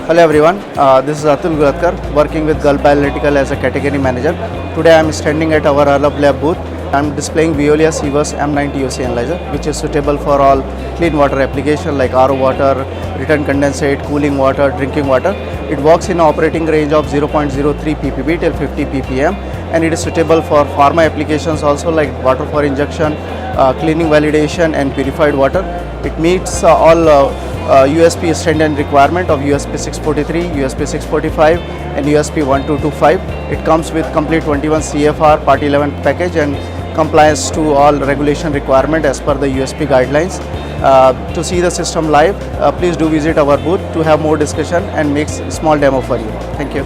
Hello everyone, this is Atul Gulatkar working with Gulf Analytical as a category manager. Today I am standing at our Arablab booth. I am displaying Veolia Seavers M90 UC analyzer, which is suitable for all clean water application like RO water, return condensate, cooling water, drinking water. It works in an operating range of 0.03 ppb till 50 ppm, and it is suitable for pharma applications also like water for injection, cleaning validation and purified water. It meets all USP standard requirement of USP 643, USP 645 and USP 1225. It comes with complete 21 CFR Part 11 package and complies to all regulation requirement as per the USP guidelines. To see the system live, please do visit our booth to have more discussion and make small demo for you. Thank you.